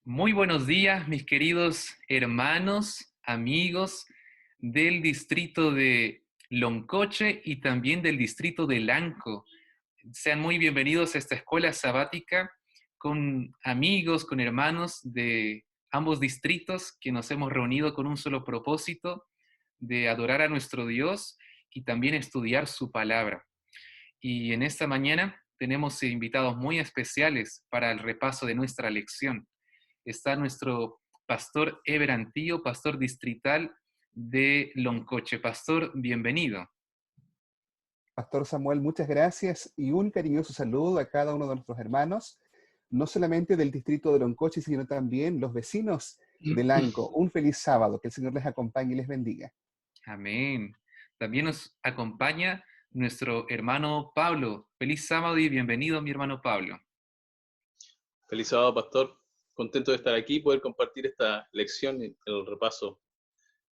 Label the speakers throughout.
Speaker 1: Muy buenos días, mis queridos hermanos, amigos del distrito de Loncoche y también del distrito de Lanco. Sean muy bienvenidos a esta escuela sabática con amigos, con hermanos de ambos distritos que nos hemos reunido con un solo propósito de adorar a nuestro Dios y también estudiar su palabra. Y en esta mañana tenemos invitados muy especiales para el repaso de nuestra lección. Está nuestro pastor Eber Antillo, pastor distrital de Loncoche. Pastor, bienvenido.
Speaker 2: Pastor Samuel, muchas gracias y un cariñoso saludo a cada uno de nuestros hermanos, no solamente del distrito de Loncoche, sino también los vecinos de Lanco. Un feliz sábado, que el Señor les acompañe y les bendiga.
Speaker 1: Amén. También nos acompaña nuestro hermano Pablo. Feliz sábado y bienvenido, mi hermano Pablo.
Speaker 3: Feliz sábado, pastor. Contento de estar aquí y poder compartir esta lección y el repaso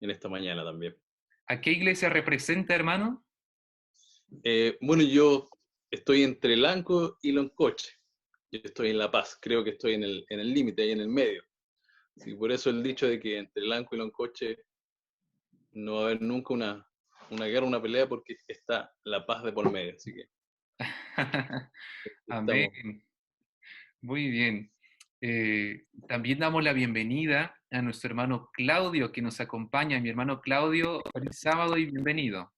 Speaker 3: en esta mañana también.
Speaker 1: ¿A qué iglesia representa, hermano?
Speaker 3: Bueno, yo estoy entre Lanco y Loncoche. Yo estoy en La Paz, creo que estoy en el límite, ahí en el medio. Así, por eso el dicho de que entre Lanco y Loncoche no va a haber nunca una guerra, una pelea, porque está La Paz de por medio. Así que
Speaker 1: Amén.
Speaker 3: estamos.
Speaker 1: Muy bien. También damos la bienvenida a nuestro hermano Claudio que nos acompaña. Mi hermano Claudio, feliz sábado y bienvenido.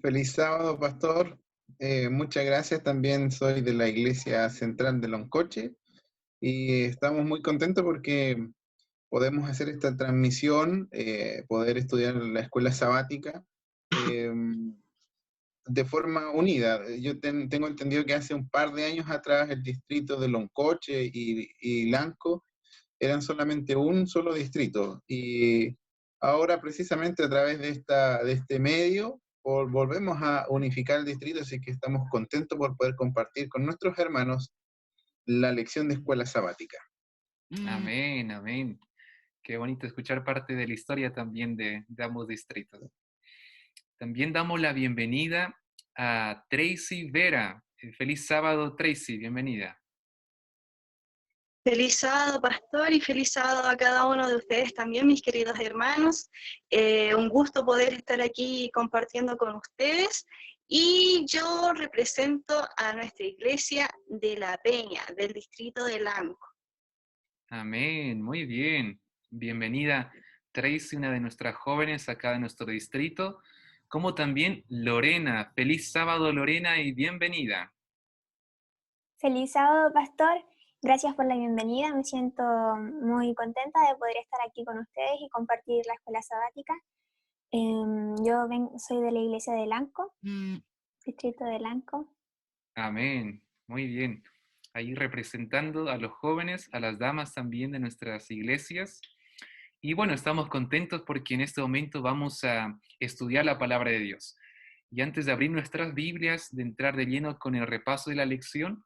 Speaker 4: Feliz sábado, pastor. Muchas gracias. También soy de la Iglesia Central de Loncoche y estamos muy contentos porque podemos hacer esta transmisión, poder estudiar en la escuela sabática eh, de forma unida. Yo tengo entendido que hace un par de años atrás el distrito de Loncoche y Lanco eran solamente un solo distrito y ahora precisamente a través de este medio volvemos a unificar el distrito, así que estamos contentos por poder compartir con nuestros hermanos la lección de escuela sabática.
Speaker 1: Amén, amén. Qué bonito escuchar parte de la historia también de ambos distritos. También damos la bienvenida a Tracy Vera. Feliz sábado, Tracy, bienvenida.
Speaker 5: Feliz sábado, pastor, y feliz sábado a cada uno de ustedes también, mis queridos hermanos. Un gusto poder estar aquí compartiendo con ustedes. Y yo represento a nuestra iglesia de La Peña, del distrito de Lanco.
Speaker 1: Amén, muy bien. Bienvenida, Tracy, una de nuestras jóvenes acá de nuestro distrito, como también Lorena. Feliz sábado, Lorena, y bienvenida.
Speaker 6: Feliz sábado, pastor. Gracias por la bienvenida. Me siento muy contenta de poder estar aquí con ustedes y compartir la escuela sabática. Soy de la iglesia de Lanco, distrito de Lanco.
Speaker 1: Amén, muy bien. Ahí representando a los jóvenes, a las damas también de nuestras iglesias. Y bueno, estamos contentos porque en este momento vamos a estudiar la palabra de Dios. Y antes de abrir nuestras Biblias, de entrar de lleno con el repaso de la lección,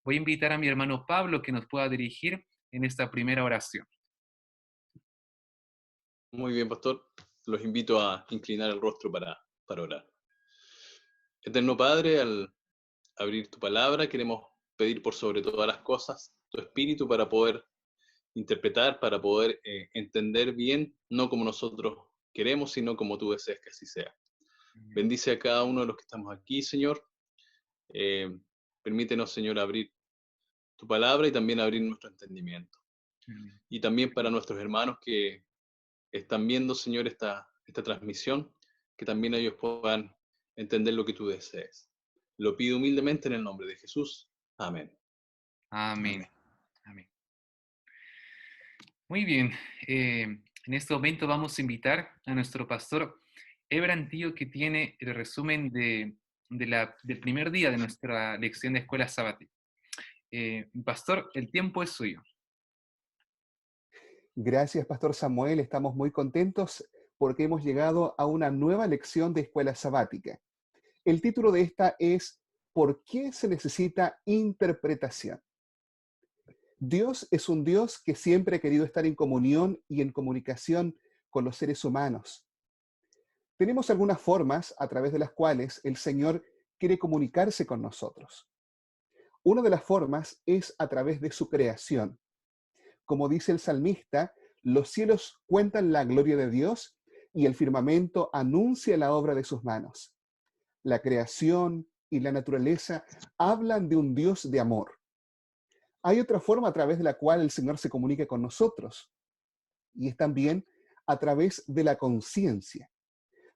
Speaker 1: voy a invitar a mi hermano Pablo que nos pueda dirigir en esta primera oración.
Speaker 3: Muy bien, pastor. Los invito a inclinar el rostro para orar. Eterno Padre, al abrir tu palabra, queremos pedir por sobre todas las cosas tu espíritu para poder interpretar, para poder entender bien, no como nosotros queremos, sino como tú deseas que así sea. Bendice a cada uno de los que estamos aquí, Señor. Permítenos, Señor, abrir tu palabra y también abrir nuestro entendimiento. Y también para nuestros hermanos que están viendo, Señor, esta transmisión, que también ellos puedan entender lo que tú desees. Lo pido humildemente en el nombre de Jesús. Amén.
Speaker 1: Amén. Amén. Muy bien. En este momento vamos a invitar a nuestro pastor Eber Antillo, que tiene el resumen del primer día de nuestra lección de escuela sabática. Pastor, el tiempo es suyo.
Speaker 2: Gracias, Pastor Samuel. Estamos muy contentos porque hemos llegado a una nueva lección de escuela sabática. El título de esta es ¿Por qué se necesita interpretación? Dios es un Dios que siempre ha querido estar en comunión y en comunicación con los seres humanos. Tenemos algunas formas a través de las cuales el Señor quiere comunicarse con nosotros. Una de las formas es a través de su creación. Como dice el salmista, los cielos cuentan la gloria de Dios y el firmamento anuncia la obra de sus manos. La creación y la naturaleza hablan de un Dios de amor. Hay otra forma a través de la cual el Señor se comunica con nosotros, y es también a través de la conciencia.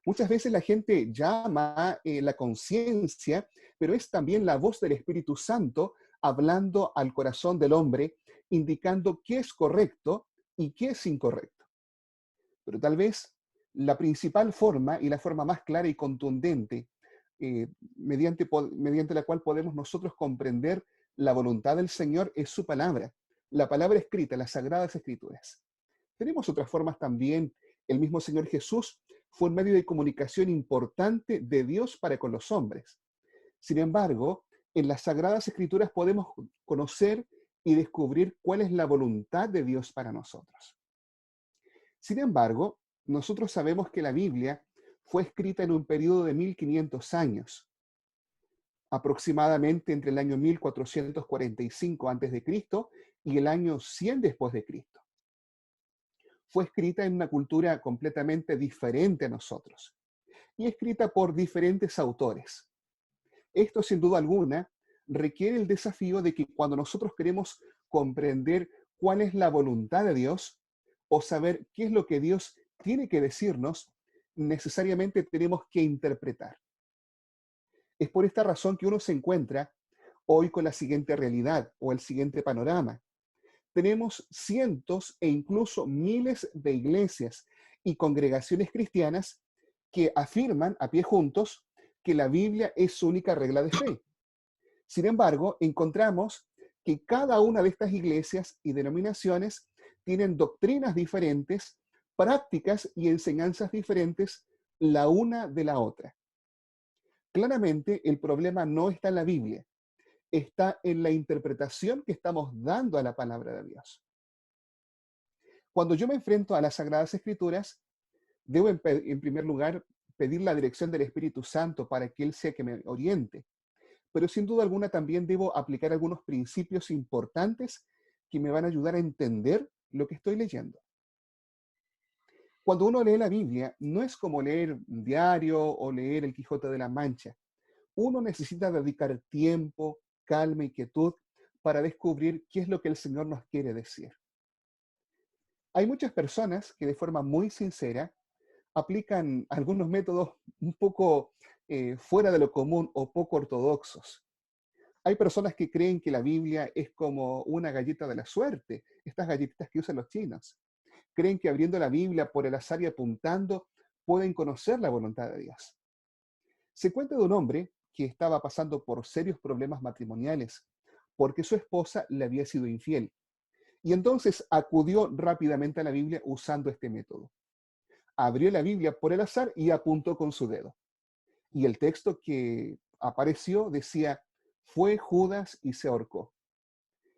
Speaker 2: Muchas veces la gente llama la conciencia, pero es también la voz del Espíritu Santo hablando al corazón del hombre, indicando qué es correcto y qué es incorrecto. Pero tal vez la principal forma y la forma más clara y contundente mediante la cual podemos nosotros comprender la voluntad del Señor es su palabra, la palabra escrita, las sagradas escrituras. Tenemos otras formas también. El mismo Señor Jesús fue un medio de comunicación importante de Dios para con los hombres. Sin embargo, en las sagradas escrituras podemos conocer y descubrir cuál es la voluntad de Dios para nosotros. Sin embargo, nosotros sabemos que la Biblia fue escrita en un periodo de 1500 años, aproximadamente entre el año 1445 a.C. y el año 100 después de Cristo. Fue escrita en una cultura completamente diferente a nosotros y escrita por diferentes autores. Esto, sin duda alguna, requiere el desafío de que cuando nosotros queremos comprender cuál es la voluntad de Dios o saber qué es lo que Dios tiene que decirnos, necesariamente tenemos que interpretar. Es por esta razón que uno se encuentra hoy con la siguiente realidad o el siguiente panorama. Tenemos cientos e incluso miles de iglesias y congregaciones cristianas que afirman a pie juntos que la Biblia es su única regla de fe. Sin embargo, encontramos que cada una de estas iglesias y denominaciones tienen doctrinas diferentes, prácticas y enseñanzas diferentes la una de la otra. Claramente, el problema no está en la Biblia, está en la interpretación que estamos dando a la palabra de Dios. Cuando yo me enfrento a las Sagradas Escrituras, debo en primer lugar pedir la dirección del Espíritu Santo para que Él sea que me oriente. Pero sin duda alguna también debo aplicar algunos principios importantes que me van a ayudar a entender lo que estoy leyendo. Cuando uno lee la Biblia, no es como leer un diario o leer el Quijote de la Mancha. Uno necesita dedicar tiempo, calma y quietud para descubrir qué es lo que el Señor nos quiere decir. Hay muchas personas que de forma muy sincera aplican algunos métodos un poco fuera de lo común o poco ortodoxos. Hay personas que creen que la Biblia es como una galleta de la suerte, estas galletitas que usan los chinos. Creen que abriendo la Biblia por el azar y apuntando pueden conocer la voluntad de Dios. Se cuenta de un hombre que estaba pasando por serios problemas matrimoniales porque su esposa le había sido infiel. Y entonces acudió rápidamente a la Biblia usando este método. Abrió la Biblia por el azar y apuntó con su dedo. Y el texto que apareció decía, fue Judas y se ahorcó.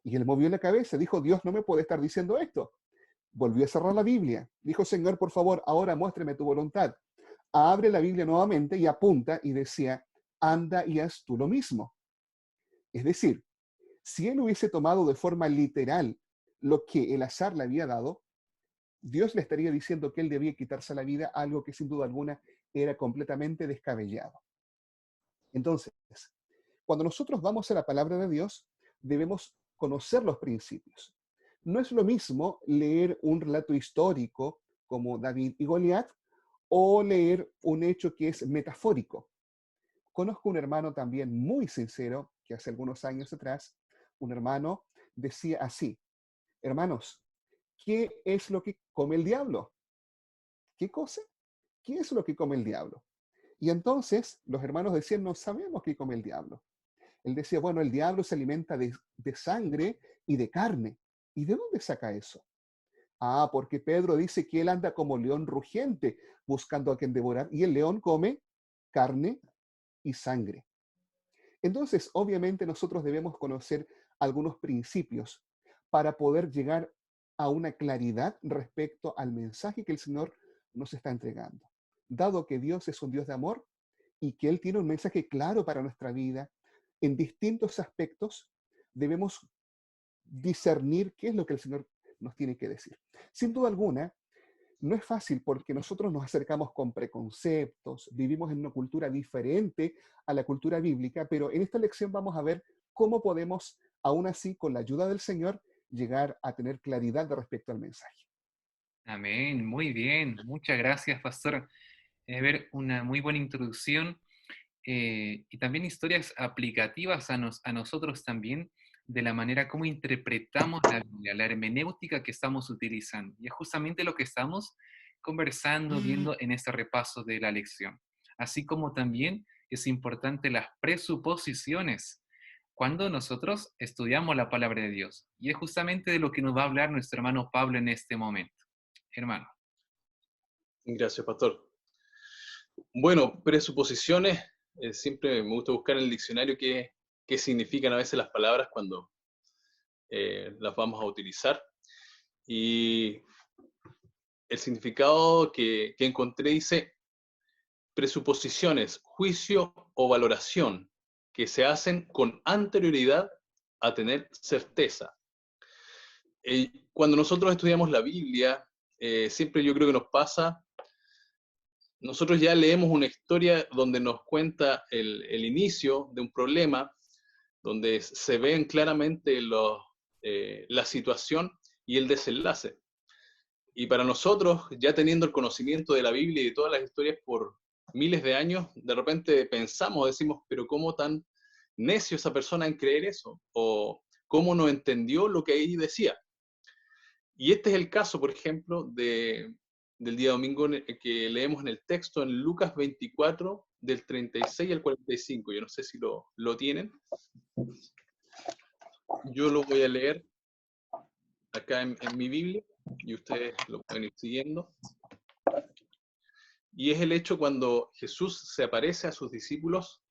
Speaker 2: Y él movió la cabeza, dijo, Dios no me puede estar diciendo esto. Volvió a cerrar la Biblia. Dijo, Señor, por favor, ahora muéstrame tu voluntad. Abre la Biblia nuevamente y apunta y decía, anda y haz tú lo mismo. Es decir, si él hubiese tomado de forma literal lo que el azar le había dado, Dios le estaría diciendo que él debía quitarse la vida, algo que sin duda alguna era completamente descabellado. Entonces, cuando nosotros vamos a la palabra de Dios, debemos conocer los principios. No es lo mismo leer un relato histórico como David y Goliat o leer un hecho que es metafórico. Conozco un hermano también muy sincero que hace algunos años atrás, un hermano decía así, hermanos, ¿qué es lo que come el diablo? ¿Qué cosa? ¿Qué es lo que come el diablo? Y entonces los hermanos decían, no sabemos qué come el diablo. Él decía, bueno, el diablo se alimenta de sangre y de carne. ¿Y de dónde saca eso? Ah, porque Pedro dice que él anda como león rugiente buscando a quien devorar, y el león come carne y sangre. Entonces, obviamente nosotros debemos conocer algunos principios para poder llegar a una claridad respecto al mensaje que el Señor nos está entregando. Dado que Dios es un Dios de amor y que Él tiene un mensaje claro para nuestra vida, en distintos aspectos debemos discernir qué es lo que el Señor nos tiene que decir. Sin duda alguna, no es fácil porque nosotros nos acercamos con preconceptos, vivimos en una cultura diferente a la cultura bíblica, pero en esta lección vamos a ver cómo podemos, aún así, con la ayuda del Señor, llegar a tener claridad respecto al mensaje.
Speaker 1: Amén, muy bien. Muchas gracias, pastor. Ver una muy buena introducción y también historias aplicativas a nosotros también de la manera como interpretamos la Biblia, la hermenéutica que estamos utilizando. Y es justamente lo que estamos conversando, viendo en este repaso de la lección. Así como también es importante las presuposiciones cuando nosotros estudiamos la palabra de Dios. Y es justamente de lo que nos va a hablar nuestro hermano Pablo en este momento. Hermano.
Speaker 3: Gracias, pastor. Bueno, presuposiciones, siempre me gusta buscar en el diccionario qué significan a veces las palabras cuando las vamos a utilizar. Y el significado que encontré dice presuposiciones, juicio o valoración que se hacen con anterioridad a tener certeza. Cuando nosotros estudiamos la Biblia, siempre yo creo que nos pasa, nosotros ya leemos una historia donde nos cuenta el inicio de un problema, donde se ven claramente la situación y el desenlace. Y para nosotros, ya teniendo el conocimiento de la Biblia y de todas las historias por miles de años, de repente pensamos, decimos, pero ¿cómo tan necio esa persona en creer eso? ¿O cómo no entendió lo que ahí decía? Y este es el caso, por ejemplo, del día domingo que leemos en el texto en Lucas 24, del 36 al 45. Yo no sé si lo tienen. Yo lo voy a leer acá en mi Biblia y ustedes lo pueden ir siguiendo. Y es el hecho cuando Jesús se aparece a sus discípulos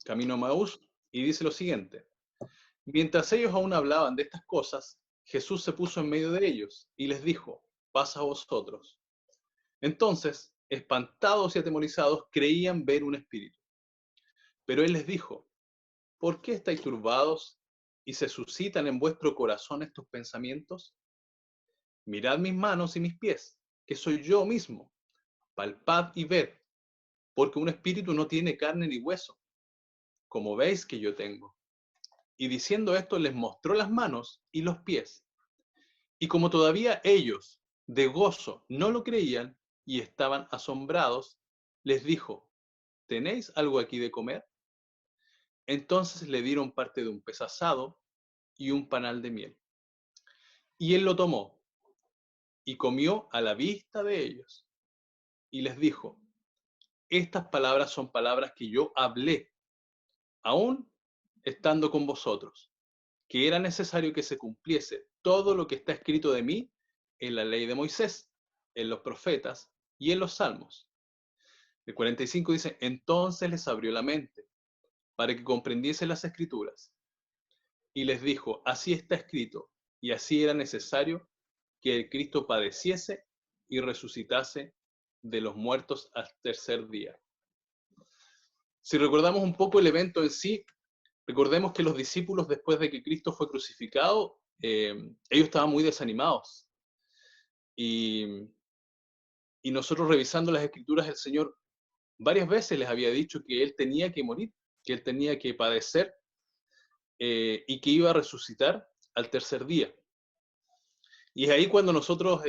Speaker 3: camino a Maús y dice lo siguiente: mientras ellos aún hablaban de estas cosas, Jesús se puso en medio de ellos y les dijo: paz a vosotros. Entonces, espantados y atemorizados, creían ver un espíritu. Pero él les dijo: ¿por qué estáis turbados y se suscitan en vuestro corazón estos pensamientos? Mirad mis manos y mis pies, que soy yo mismo. Palpad y ved, porque un espíritu no tiene carne ni hueso, como veis que yo tengo. Y diciendo esto, les mostró las manos y los pies. Y como todavía ellos, de gozo, no lo creían y estaban asombrados, les dijo: ¿tenéis algo aquí de comer? Entonces le dieron parte de un pez asado y un panal de miel. Y él lo tomó y comió a la vista de ellos. Y les dijo: estas palabras son palabras que yo hablé, aún estando con vosotros, que era necesario que se cumpliese todo lo que está escrito de mí en la ley de Moisés, en los profetas y en los salmos. El 45 dice: entonces les abrió la mente para que comprendiesen las escrituras. Y les dijo: así está escrito, y así era necesario que el Cristo padeciese y resucitase de los muertos al tercer día. Si recordamos un poco el evento en sí, recordemos que los discípulos, después de que Cristo fue crucificado, ellos estaban muy desanimados. Y nosotros, revisando las escrituras, el Señor varias veces les había dicho que Él tenía que morir, que Él tenía que padecer y que iba a resucitar al tercer día. Y es ahí cuando nosotros,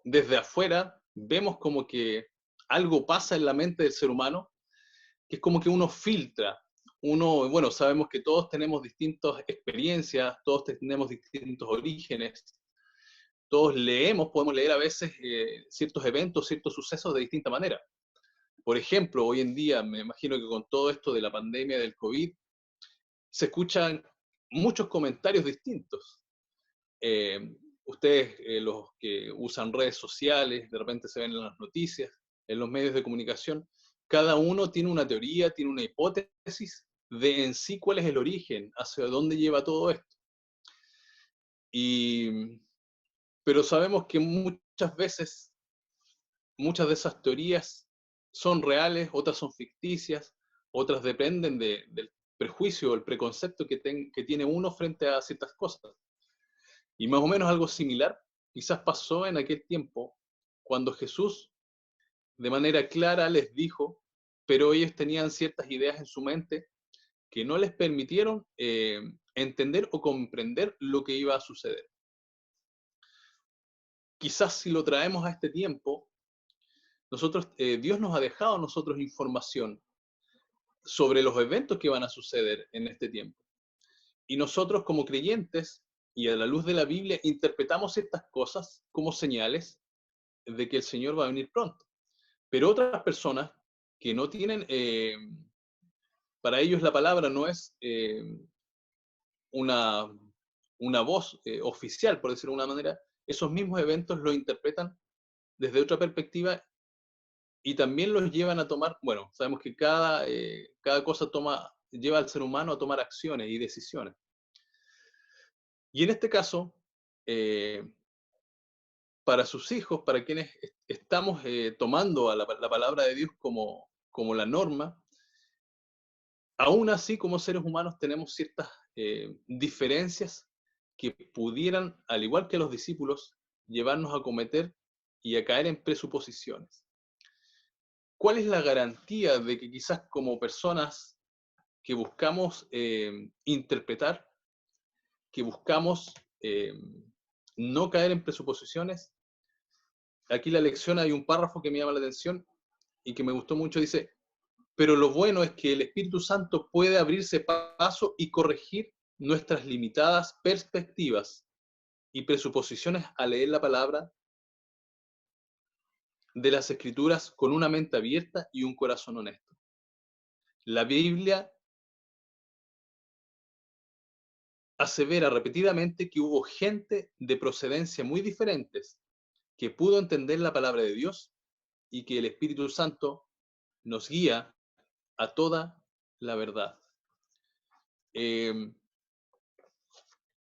Speaker 3: desde afuera, vemos como que algo pasa en la mente del ser humano, que es como que uno filtra. Bueno, sabemos que todos tenemos distintas experiencias, todos tenemos distintos orígenes, todos podemos leer a veces ciertos eventos, ciertos sucesos de distinta manera. Por ejemplo, hoy en día, me imagino que con todo esto de la pandemia del COVID, se escuchan muchos comentarios distintos. Ustedes, los que usan redes sociales, de repente se ven en las noticias, en los medios de comunicación, cada uno tiene una teoría, tiene una hipótesis de en sí cuál es el origen, hacia dónde lleva todo esto. Pero sabemos que muchas veces, muchas de esas teorías son reales, otras son ficticias, otras dependen del prejuicio o el preconcepto que tiene uno frente a ciertas cosas. Y más o menos algo similar quizás pasó en aquel tiempo cuando Jesús de manera clara les dijo, pero ellos tenían ciertas ideas en su mente que no les permitieron entender o comprender lo que iba a suceder. Quizás si lo traemos a este tiempo, Dios nos ha dejado a nosotros información sobre los eventos que van a suceder en este tiempo. Y nosotros como creyentes y a la luz de la Biblia interpretamos estas cosas como señales de que el Señor va a venir pronto. Pero otras personas que no tienen, para ellos la palabra no es una, una voz oficial, por decirlo de una manera, esos mismos eventos lo interpretan desde otra perspectiva y también los llevan a tomar, bueno, sabemos que cada cosa lleva al ser humano a tomar acciones y decisiones. Y en este caso, para sus hijos, para quienes estamos tomando a la palabra de Dios como la norma, aún así como seres humanos tenemos ciertas diferencias que pudieran, al igual que los discípulos, llevarnos a cometer y a caer en presuposiciones. ¿Cuál es la garantía de que quizás como personas que buscamos interpretar, que buscamos no caer en presuposiciones? Aquí la lección hay un párrafo que me llama la atención y que me gustó mucho, dice, pero lo bueno es que el Espíritu Santo puede abrirse paso y corregir nuestras limitadas perspectivas y presuposiciones al leer la palabra de las Escrituras con una mente abierta y un corazón honesto. La Biblia asevera repetidamente que hubo gente de procedencia muy diferentes que pudo entender la palabra de Dios y que el Espíritu Santo nos guía a toda la verdad.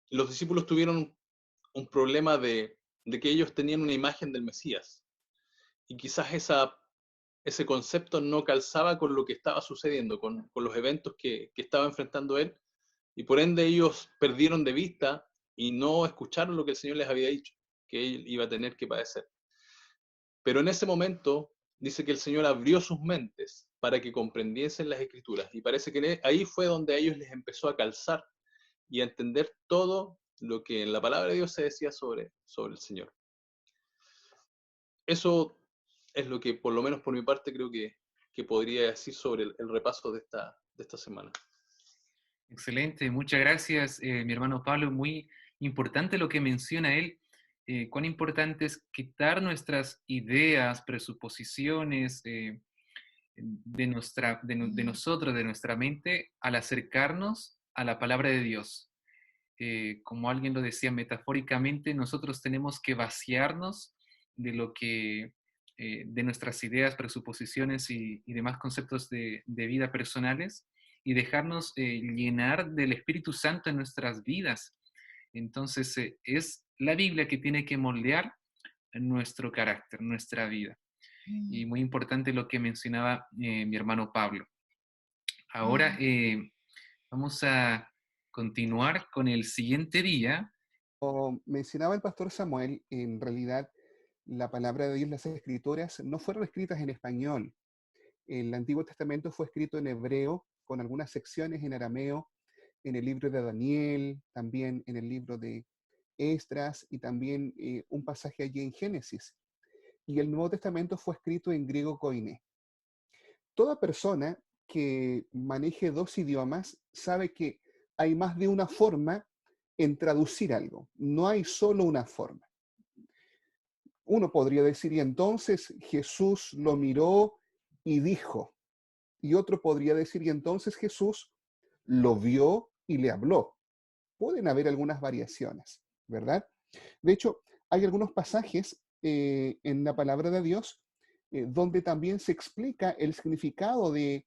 Speaker 3: Los discípulos tuvieron un problema de que ellos tenían una imagen del Mesías y quizás ese concepto no calzaba con lo que estaba sucediendo, con los eventos que estaba enfrentando él, y por ende ellos perdieron de vista y no escucharon lo que el Señor les había dicho, que él iba a tener que padecer. Pero en ese momento dice que el Señor abrió sus mentes para que comprendiesen las Escrituras, y parece que ahí fue donde a ellos les empezó a calzar y a entender todo lo que en la palabra de Dios se decía sobre el Señor. Eso es lo que, por lo menos por mi parte, creo que podría decir sobre el repaso de esta semana.
Speaker 1: Excelente, muchas gracias, mi hermano Pablo. Muy importante lo que menciona él. Cuán importante es quitar nuestras ideas, presuposiciones de nosotros, de nuestra mente, al acercarnos a la palabra de Dios. Como alguien lo decía metafóricamente, nosotros tenemos que vaciarnos de lo que, de nuestras ideas, presuposiciones y demás conceptos de vida personales y dejarnos llenar del Espíritu Santo en nuestras vidas. Entonces, es la Biblia que tiene que moldear nuestro carácter, nuestra vida. Y muy importante lo que mencionaba mi hermano Pablo. Ahora vamos a continuar con el siguiente día.
Speaker 2: Como mencionaba el pastor Samuel, en realidad la palabra de Dios, las Escrituras, no fueron escritas en español. El Antiguo Testamento fue escrito en hebreo, con algunas secciones en arameo, en el libro de Daniel, también en el libro de Esdras y también un pasaje allí en Génesis. Y el Nuevo Testamento fue escrito en griego koiné. Toda persona que maneje dos idiomas sabe que hay más de una forma en traducir algo. No hay solo una forma. Uno podría decir, y entonces Jesús lo miró y dijo. Y otro podría decir, y entonces Jesús lo vio y le habló. Pueden haber algunas variaciones, ¿verdad? De hecho, hay algunos pasajes en la palabra de Dios donde también se explica el significado de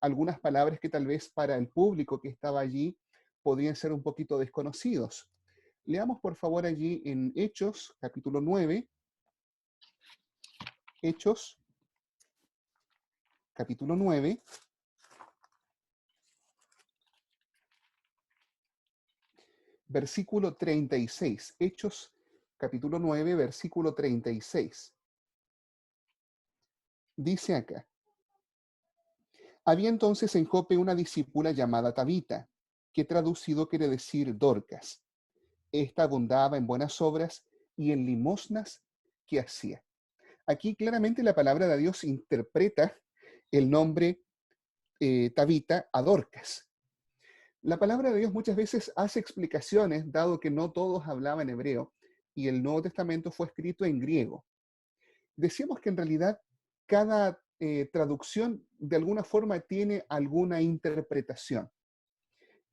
Speaker 2: algunas palabras que tal vez para el público que estaba allí podrían ser un poquito desconocidos. Leamos por favor allí en Hechos, capítulo 9. Hechos, capítulo 9. versículo 36. Hechos, capítulo 9, versículo 36. Dice acá: había entonces en Jope una discípula llamada Tabita, que traducido quiere decir Dorcas. Esta abundaba en buenas obras y en limosnas que hacía. Aquí claramente la palabra de Dios interpreta el nombre Tabita a Dorcas. La palabra de Dios muchas veces hace explicaciones, dado que no todos hablaban hebreo y el Nuevo Testamento fue escrito en griego. Decíamos que en realidad cada traducción de alguna forma tiene alguna interpretación.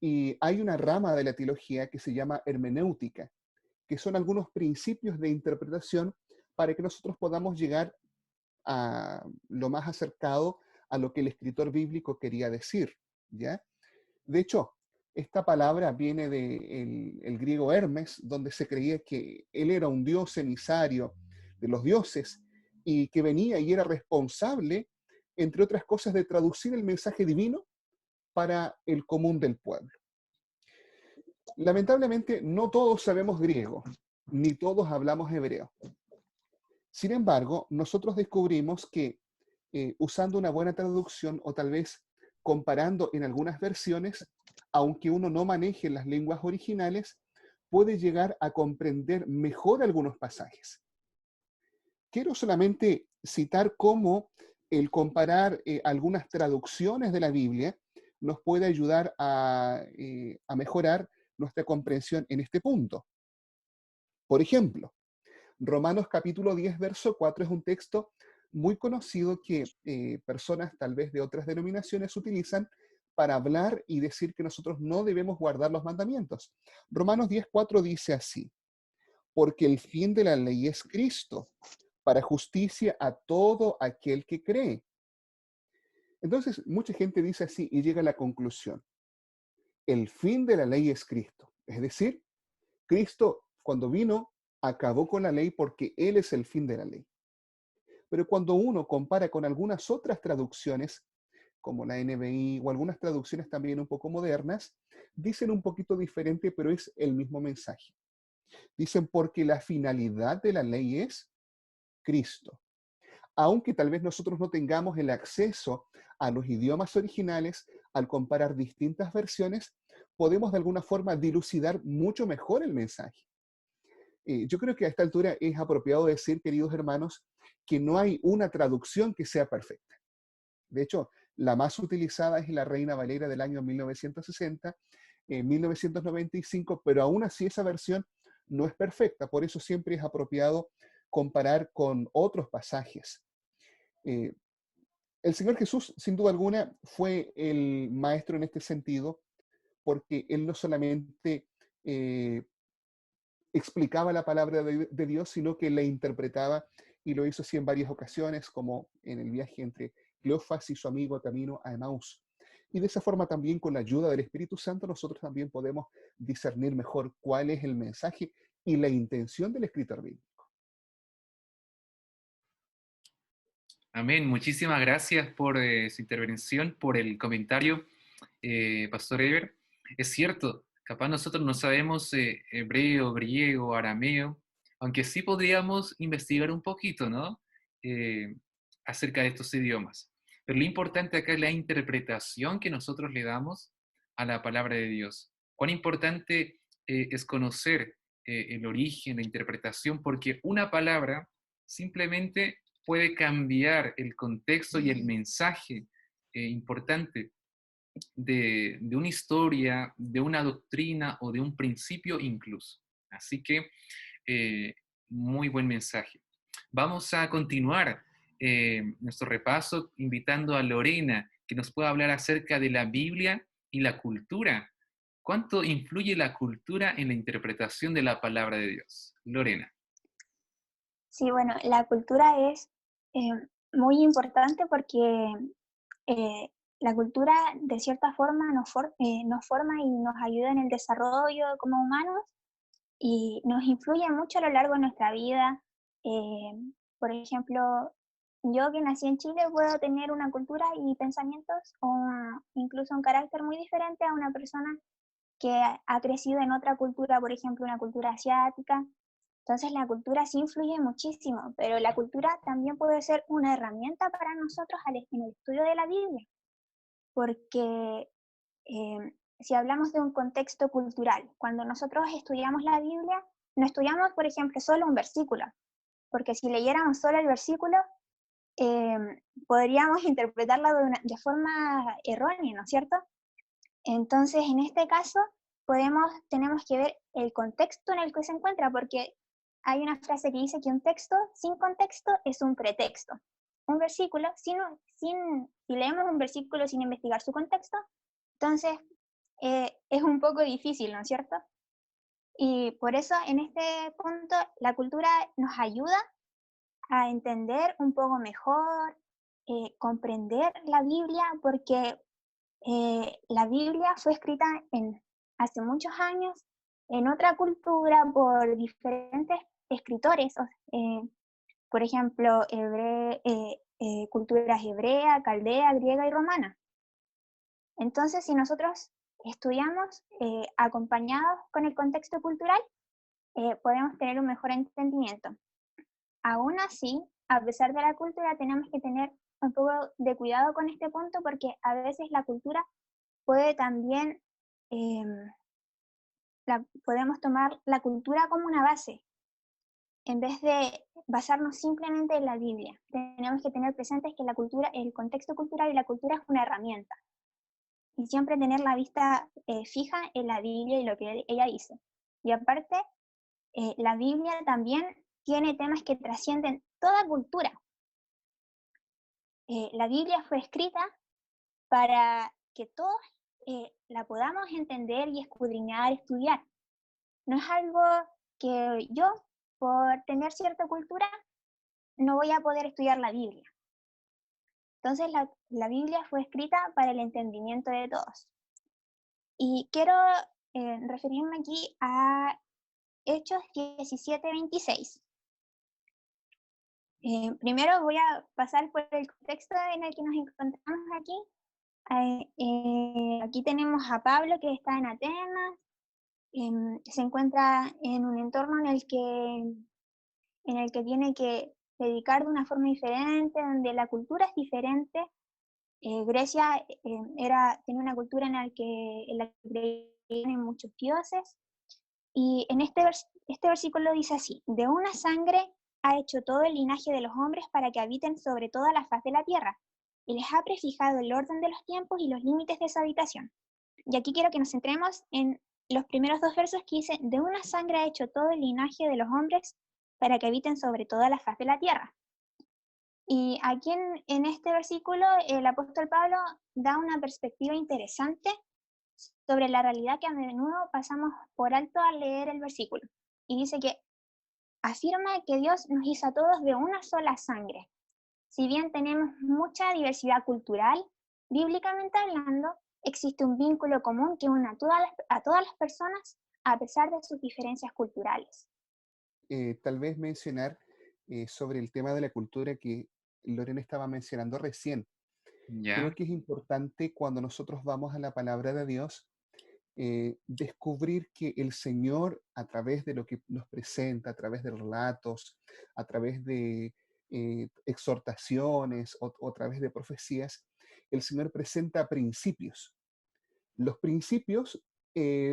Speaker 2: Y hay una rama de la teología que se llama hermenéutica, que son algunos principios de interpretación para que nosotros podamos llegar a lo más acercado a lo que el escritor bíblico quería decir, ¿ya? De hecho, esta palabra viene del griego Hermes, donde se creía que él era un dios emisario de los dioses y que venía y era responsable, entre otras cosas, de traducir el mensaje divino para el común del pueblo. Lamentablemente, no todos sabemos griego, ni todos hablamos hebreo. Sin embargo, nosotros descubrimos que usando una buena traducción o tal vez comparando en algunas versiones, aunque uno no maneje las lenguas originales, puede llegar a comprender mejor algunos pasajes. Quiero solamente citar cómo el comparar algunas traducciones de la Biblia nos puede ayudar a mejorar nuestra comprensión en este punto. Por ejemplo, Romanos capítulo 10, verso 4 es un texto muy conocido que personas tal vez de otras denominaciones utilizan para hablar y decir que nosotros no debemos guardar los mandamientos. Romanos 10, 4 dice así: porque el fin de la ley es Cristo, para justicia a todo aquel que cree. Entonces, mucha gente dice así y llega a la conclusión: el fin de la ley es Cristo. Es decir, Cristo, cuando vino, acabó con la ley porque Él es el fin de la ley. Pero cuando uno compara con algunas otras traducciones, como la NBI o algunas traducciones también un poco modernas, dicen un poquito diferente, pero es el mismo mensaje. Dicen porque la finalidad de la ley es Cristo. Aunque tal vez nosotros no tengamos el acceso a los idiomas originales, al comparar distintas versiones, podemos de alguna forma dilucidar mucho mejor el mensaje. Yo creo que a esta altura es apropiado decir, queridos hermanos, que no hay una traducción que sea perfecta. De hecho, la más utilizada es la Reina Valera del año 1960, 1995, pero aún así esa versión no es perfecta, por eso siempre es apropiado comparar con otros pasajes. El Señor Jesús, sin duda alguna, fue el maestro en este sentido, porque Él no solamente explicaba la palabra de Dios, sino que la interpretaba, y lo hizo así en varias ocasiones, como en el viaje entre Cleofas y su amigo camino a Emaús. Y de esa forma también, con la ayuda del Espíritu Santo, nosotros también podemos discernir mejor cuál es el mensaje y la intención del escritor bíblico.
Speaker 1: Amén. Muchísimas gracias por su intervención, por el comentario, Pastor Eber. Es cierto, capaz nosotros no sabemos hebreo, griego, arameo, aunque sí podríamos investigar un poquito, ¿no? Acerca de estos idiomas. Pero lo importante acá es la interpretación que nosotros le damos a la palabra de Dios. Cuán importante es conocer el origen, la interpretación, porque una palabra simplemente puede cambiar el contexto y el mensaje importante de una historia, de una doctrina o de un principio incluso. Así que, muy buen mensaje. Vamos a continuar nuestro repaso invitando a Lorena, que nos pueda hablar acerca de la Biblia y la cultura. ¿Cuánto influye la cultura en la interpretación de la palabra de Dios? Lorena.
Speaker 6: Sí, bueno, la cultura es muy importante porque la cultura de cierta forma nos forma y nos ayuda en el desarrollo como humanos y nos influye mucho a lo largo de nuestra vida. Por ejemplo, yo que nací en Chile puedo tener una cultura y pensamientos o incluso un carácter muy diferente a una persona que ha crecido en otra cultura, por ejemplo, una cultura asiática. Entonces la cultura sí influye muchísimo, pero la cultura también puede ser una herramienta para nosotros en el estudio de la Biblia, porque si hablamos de un contexto cultural, cuando nosotros estudiamos la Biblia, no estudiamos, por ejemplo, solo un versículo, porque si leyéramos solo el versículo, podríamos interpretarlo de forma errónea, ¿no es cierto? Entonces, en este caso, tenemos que ver el contexto en el que se encuentra, porque hay una frase que dice que un texto sin contexto es un pretexto. Un versículo, si leemos un versículo sin investigar su contexto, entonces es un poco difícil, ¿no es cierto? Y por eso en este punto la cultura nos ayuda a entender un poco mejor, comprender la Biblia, porque la Biblia fue escrita hace muchos años en otra cultura por diferentes escritores, por ejemplo, culturas hebrea, caldea, griega y romana. Entonces, si nosotros estudiamos acompañados con el contexto cultural, podemos tener un mejor entendimiento. Aún así, a pesar de la cultura, tenemos que tener un poco de cuidado con este punto, porque a veces la cultura puede también, podemos tomar la cultura como una base, en vez de basarnos simplemente en la Biblia. Tenemos que tener presentes que el contexto cultural y la cultura es una herramienta, y siempre tener la vista fija en la Biblia y lo que ella dice. Y aparte, la Biblia también tiene temas que trascienden toda cultura. La Biblia fue escrita para que todos la podamos entender y escudriñar, estudiar. No es algo que yo, por tener cierta cultura, no voy a poder estudiar la Biblia. Entonces la Biblia fue escrita para el entendimiento de todos. Y quiero referirme aquí a Hechos 17:26. Primero voy a pasar por el contexto en el que nos encontramos aquí. Aquí tenemos a Pablo, que está en Atenas, se encuentra en un entorno en el que tiene que predicar de una forma diferente, donde la cultura es diferente. Grecia tenía una cultura en la que creían en muchos dioses, y en este versículo dice así: de una sangre ha hecho todo el linaje de los hombres para que habiten sobre toda la faz de la tierra, y les ha prefijado el orden de los tiempos y los límites de su habitación. Y aquí quiero que nos centremos en los primeros dos versos que dice: de una sangre ha hecho todo el linaje de los hombres para que habiten sobre toda la faz de la tierra. Y aquí en este versículo el apóstol Pablo da una perspectiva interesante sobre la realidad que a menudo pasamos por alto al leer el versículo. Y dice que afirma que Dios nos hizo a todos de una sola sangre. Si bien tenemos mucha diversidad cultural, bíblicamente hablando, existe un vínculo común que une a todas las personas a pesar de sus diferencias culturales.
Speaker 2: Tal vez mencionar sobre el tema de la cultura que Lorena estaba mencionando recién.
Speaker 1: ¿Ya?
Speaker 2: Creo que es importante cuando nosotros vamos a la palabra de Dios, descubrir que el Señor, a través de lo que nos presenta, a través de relatos, a través de exhortaciones o a través de profecías, el Señor presenta principios. Los principios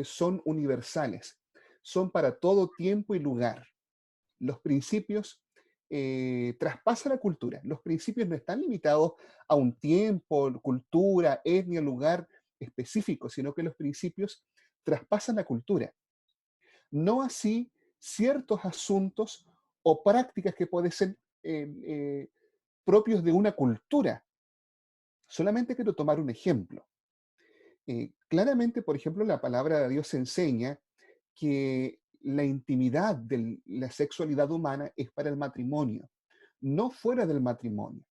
Speaker 2: son universales, son para todo tiempo y lugar. Los principios traspasan la cultura. Los principios no están limitados a un tiempo, cultura, etnia, lugar específico, sino que los principios traspasan la cultura. No así ciertos asuntos o prácticas que pueden ser propios de una cultura. Solamente quiero tomar un ejemplo. Claramente, por ejemplo, la palabra de Dios enseña que la intimidad de la sexualidad humana es para el matrimonio, no fuera del matrimonio.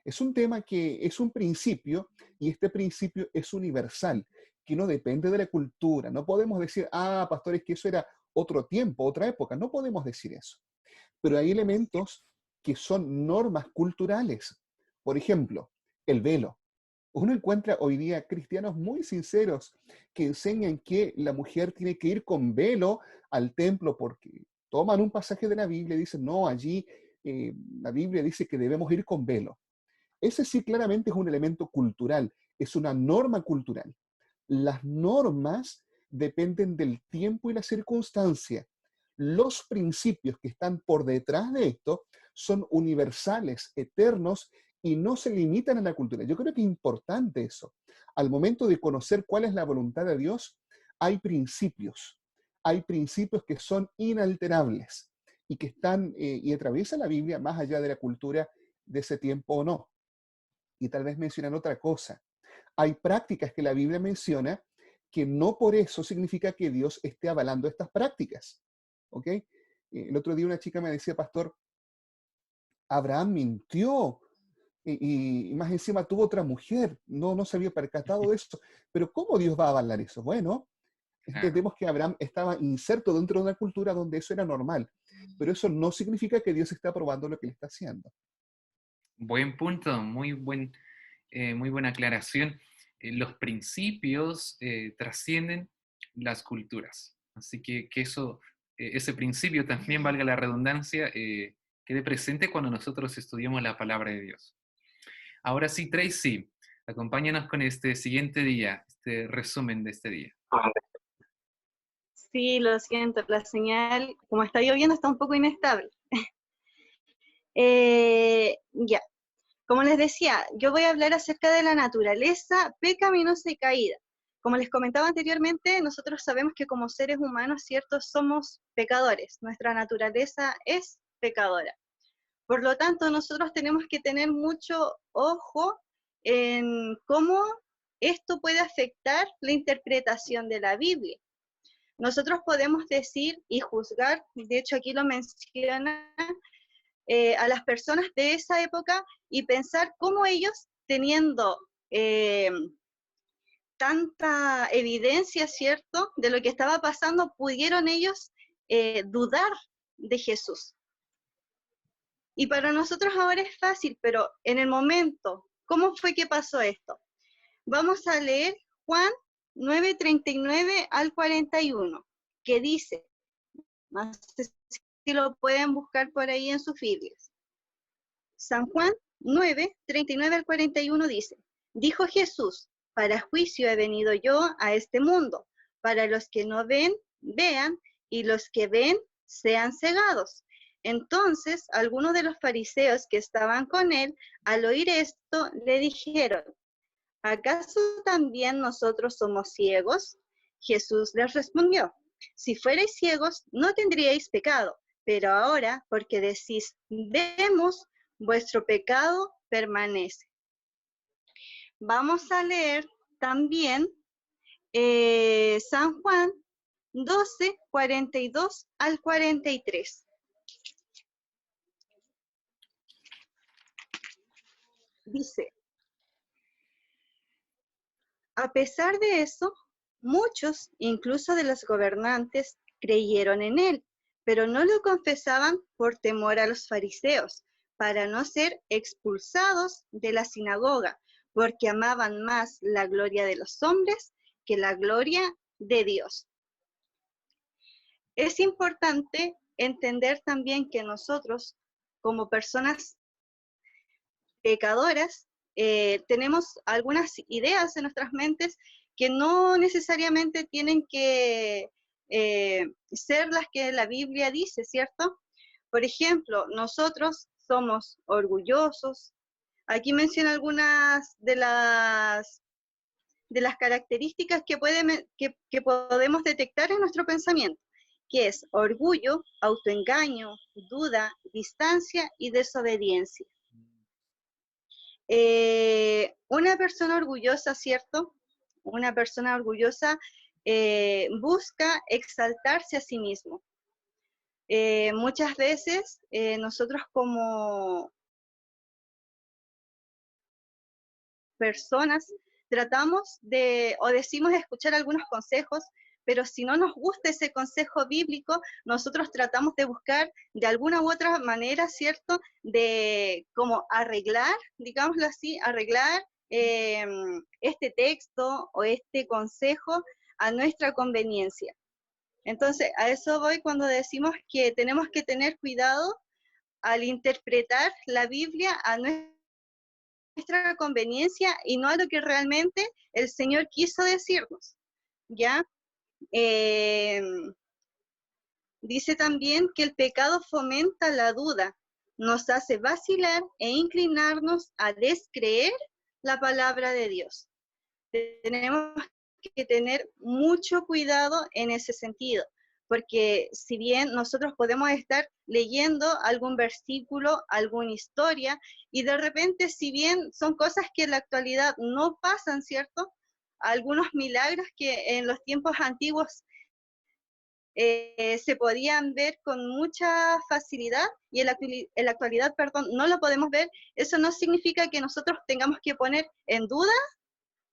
Speaker 2: Es un tema que es un principio, y este principio es universal, que no depende de la cultura. No podemos decir, pastores, que eso era otro tiempo, otra época. No podemos decir eso. Pero hay elementos que son normas culturales. Por ejemplo, el velo. Uno encuentra hoy día cristianos muy sinceros que enseñan que la mujer tiene que ir con velo al templo porque toman un pasaje de la Biblia y dicen, no, allí la Biblia dice que debemos ir con velo. Ese sí claramente es un elemento cultural, es una norma cultural. Las normas dependen del tiempo y la circunstancia. Los principios que están por detrás de esto son universales, eternos y no se limitan a la cultura. Yo creo que es importante eso. Al momento de conocer cuál es la voluntad de Dios, hay principios que son inalterables y que están y atraviesan la Biblia más allá de la cultura de ese tiempo o no. Y tal vez mencionan otra cosa. Hay prácticas que la Biblia menciona que no por eso significa que Dios esté avalando estas prácticas. ¿Ok? El otro día una chica me decía, pastor, Abraham mintió y más encima tuvo otra mujer. No se había percatado de eso. Pero ¿cómo Dios va a avalar eso? Bueno, entendemos que Abraham estaba inserto dentro de una cultura donde eso era normal. Pero eso no significa que Dios está aprobando lo que él está haciendo.
Speaker 1: Buen punto, muy buena aclaración. Los principios trascienden las culturas. Así que eso, ese principio también, valga la redundancia, quede presente cuando nosotros estudiamos la palabra de Dios. Ahora sí, Tracy, acompáñanos con este siguiente día, este resumen de este día.
Speaker 5: Sí, lo siento, la señal, como está lloviendo, está un poco inestable. Ya, como les decía, yo voy a hablar acerca de la naturaleza pecaminosa y caída. Como les comentaba anteriormente, nosotros sabemos que como seres humanos, ¿cierto?, somos pecadores. Nuestra naturaleza es pecadora. Por lo tanto, nosotros tenemos que tener mucho ojo en cómo esto puede afectar la interpretación de la Biblia. Nosotros podemos decir y juzgar, de hecho aquí lo menciona, a las personas de esa época y pensar cómo ellos, teniendo tanta evidencia, ¿cierto?, de lo que estaba pasando, pudieron ellos dudar de Jesús. Y para nosotros ahora es fácil, pero en el momento, ¿cómo fue que pasó esto? Vamos a leer Juan 9:39 al 41, que dice, no sé si lo pueden buscar por ahí en sus Biblias. San Juan 9:39 al 41 dice, dijo Jesús, para juicio he venido yo a este mundo, para los que no ven, vean, y los que ven, sean cegados. Entonces, algunos de los fariseos que estaban con él, al oír esto, le dijeron, ¿acaso también nosotros somos ciegos? Jesús les respondió, si fuerais ciegos, no tendríais pecado, pero ahora, porque decís, vemos, vuestro pecado permanece. Vamos a leer también San Juan 12:42 al 43. Dice, a pesar de eso, muchos, incluso de los gobernantes, creyeron en él, pero no lo confesaban por temor a los fariseos, para no ser expulsados de la sinagoga, porque amaban más la gloria de los hombres que la gloria de Dios. Es importante entender también que nosotros, como personas pecadoras, tenemos algunas ideas en nuestras mentes que no necesariamente tienen que ser las que la Biblia dice, ¿cierto? Por ejemplo, nosotros somos orgullosos. Aquí menciona algunas de las características que podemos detectar en nuestro pensamiento, que es orgullo, autoengaño, duda, distancia y desobediencia. Una persona orgullosa, ¿cierto? Una persona orgullosa busca exaltarse a sí mismo. Muchas veces nosotros como personas tratamos o decimos escuchar algunos consejos, pero si no nos gusta ese consejo bíblico, nosotros tratamos de buscar de alguna u otra manera, ¿cierto?, de como arreglar, digámoslo así, arreglar este texto o este consejo a nuestra conveniencia. Entonces, a eso voy cuando decimos que tenemos que tener cuidado al interpretar la Biblia a nuestra conveniencia y no a lo que realmente el Señor quiso decirnos, ¿ya? Dice también que el pecado fomenta la duda, nos hace vacilar e inclinarnos a descreer la palabra de Dios. Tenemos que tener mucho cuidado en ese sentido, porque si bien nosotros podemos estar leyendo algún versículo, alguna historia, y de repente, si bien son cosas que en la actualidad no pasan, ¿cierto? Algunos milagros que en los tiempos antiguos se podían ver con mucha facilidad y en la actualidad, perdón, no lo podemos ver, eso no significa que nosotros tengamos que poner en duda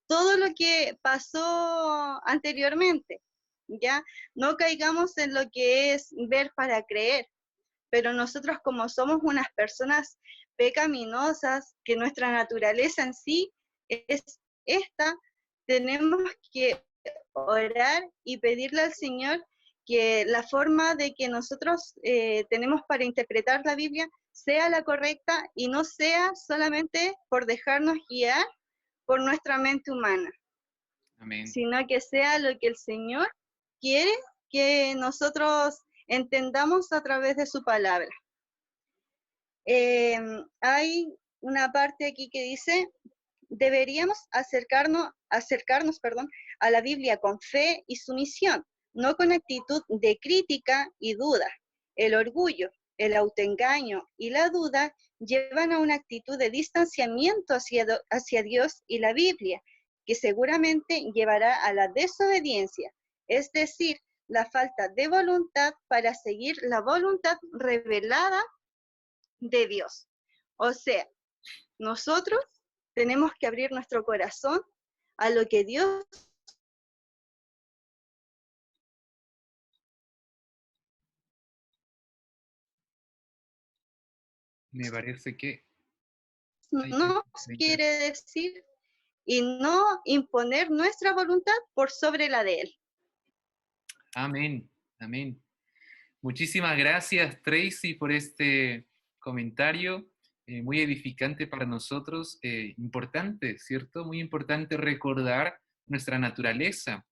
Speaker 5: todo lo que pasó anteriormente, ¿ya? No caigamos en lo que es ver para creer, pero nosotros como somos unas personas pecaminosas, que nuestra naturaleza en sí es esta, tenemos que orar y pedirle al Señor que la forma de que nosotros tenemos para interpretar la Biblia sea la correcta y no sea solamente por dejarnos guiar por nuestra mente humana,
Speaker 1: Amén.
Speaker 5: sino que sea lo que el Señor quiere que nosotros entendamos a través de su palabra. Hay una parte aquí que dice, deberíamos acercarnos, a la Biblia con fe y sumisión, no con actitud de crítica y duda. El orgullo, el autoengaño y la duda llevan a una actitud de distanciamiento hacia Dios y la Biblia, que seguramente llevará a la desobediencia, es decir, la falta de voluntad para seguir la voluntad revelada de Dios. O sea, nosotros tenemos que abrir nuestro corazón a lo que Dios
Speaker 1: Me parece que
Speaker 5: nos quiere decir y no imponer nuestra voluntad por sobre la de Él.
Speaker 1: Amén, amén. Muchísimas gracias, Tracy, por este comentario muy edificante para nosotros. Importante, ¿cierto? Muy importante recordar nuestra naturaleza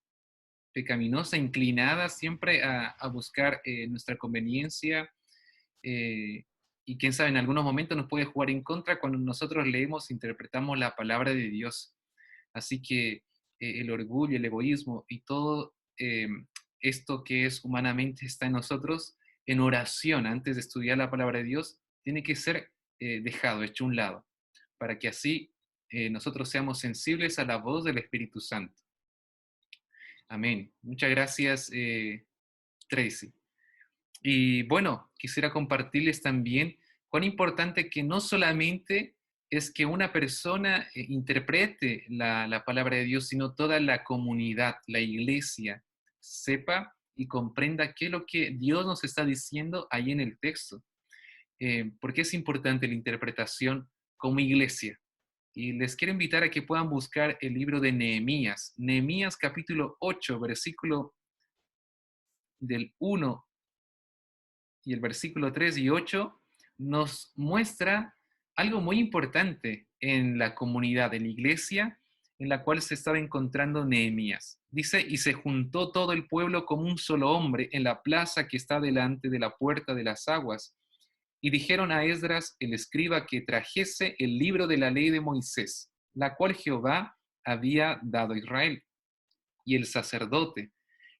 Speaker 1: pecaminosa, inclinada siempre a buscar nuestra conveniencia. Y quién sabe, en algunos momentos nos puede jugar en contra cuando nosotros leemos e interpretamos la palabra de Dios. Así que el orgullo, el egoísmo y todo esto que es humanamente está en nosotros, en oración, antes de estudiar la palabra de Dios, tiene que ser dejado, hecho a un lado, para que así nosotros seamos sensibles a la voz del Espíritu Santo. Amén. Muchas gracias, Tracy. Y bueno, quisiera compartirles también cuán importante que no solamente es que una persona interprete la palabra de Dios, sino toda la comunidad, la iglesia, sepa y comprenda qué es lo que Dios nos está diciendo ahí en el texto. Porque es importante la interpretación como iglesia. Y les quiero invitar a que puedan buscar el libro de Nehemías. Nehemías capítulo 8, versículo del 1 y el versículo 3 y 8 nos muestra algo muy importante en la comunidad, en la iglesia, en la cual se estaba encontrando Nehemías. Dice, y se juntó todo el pueblo como un solo hombre en la plaza que está delante de la puerta de las aguas. Y dijeron a Esdras, el escriba, que trajese el libro de la ley de Moisés, la cual Jehová había dado a Israel. Y el sacerdote,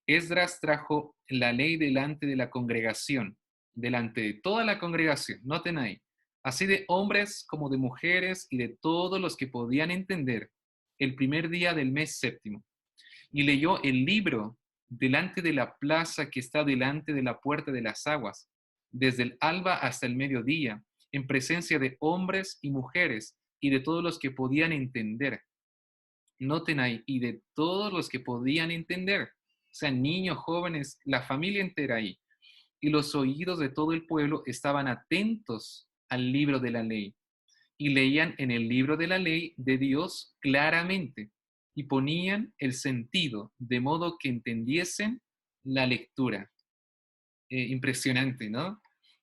Speaker 1: Esdras, trajo la ley delante de la congregación, delante de toda la congregación, noten ahí, así de hombres como de mujeres y de todos los que podían entender, el primer día del mes séptimo. Y leyó el libro delante de la plaza que está delante de la puerta de las aguas, desde el alba hasta el mediodía, en presencia de hombres y mujeres y de todos los que podían entender. Noten ahí, y de todos los que podían entender, o sea, niños, jóvenes, la familia entera ahí. Y los oídos de todo el pueblo estaban atentos al libro de la ley. y leían en el libro de la ley de Dios claramente y ponían el sentido de modo que entendiesen la lectura. Impresionante, ¿no?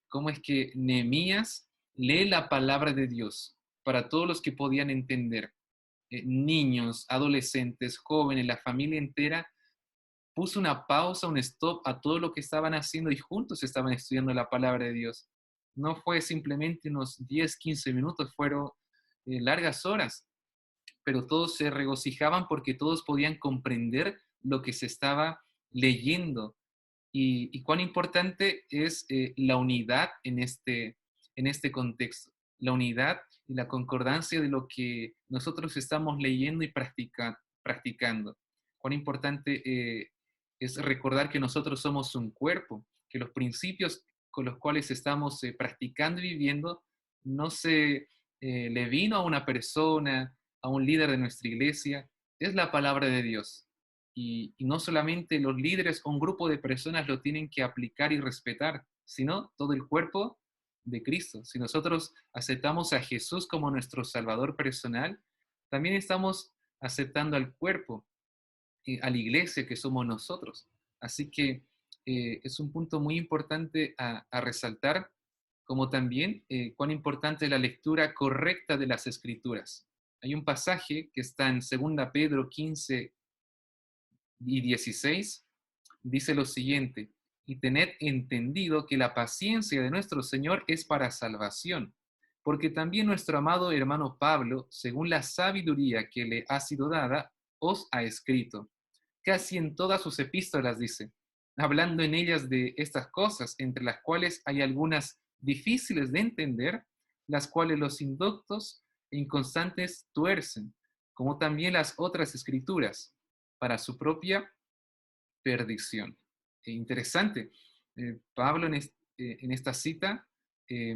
Speaker 1: Cómo es que Nehemías lee la palabra de Dios para todos los que podían entender. Niños, adolescentes, jóvenes, la familia entera, puso una pausa, un stop a todo lo que estaban haciendo y juntos estaban estudiando la palabra de Dios. No fue simplemente unos 10, 15 minutos, fueron largas horas, pero todos se regocijaban porque todos podían comprender lo que se estaba leyendo. Y cuán importante es la unidad en este contexto, la unidad y la concordancia de lo que nosotros estamos leyendo y practicando. Cuán importante es recordar que nosotros somos un cuerpo, que los principios con los cuales estamos practicando y viviendo no se le vino a una persona, a un líder de nuestra iglesia, es la palabra de Dios. Y no solamente los líderes o un grupo de personas lo tienen que aplicar y respetar, sino todo el cuerpo de Cristo. Si nosotros aceptamos a Jesús como nuestro Salvador personal, también estamos aceptando al cuerpo, a la iglesia que somos nosotros. Así que es un punto muy importante a resaltar, como también cuán importante es la lectura correcta de las Escrituras. Hay un pasaje que está en 2 Pedro 15 y 16, dice lo siguiente: y tened entendido que la paciencia de nuestro Señor es para salvación, porque también nuestro amado hermano Pablo, según la sabiduría que le ha sido dada, os ha escrito. Casi en todas sus epístolas dice, hablando en ellas de estas cosas, entre las cuales hay algunas difíciles de entender, las cuales los indoctos e inconstantes tuercen, como también las otras escrituras, para su propia perdición. Interesante. Pablo en esta cita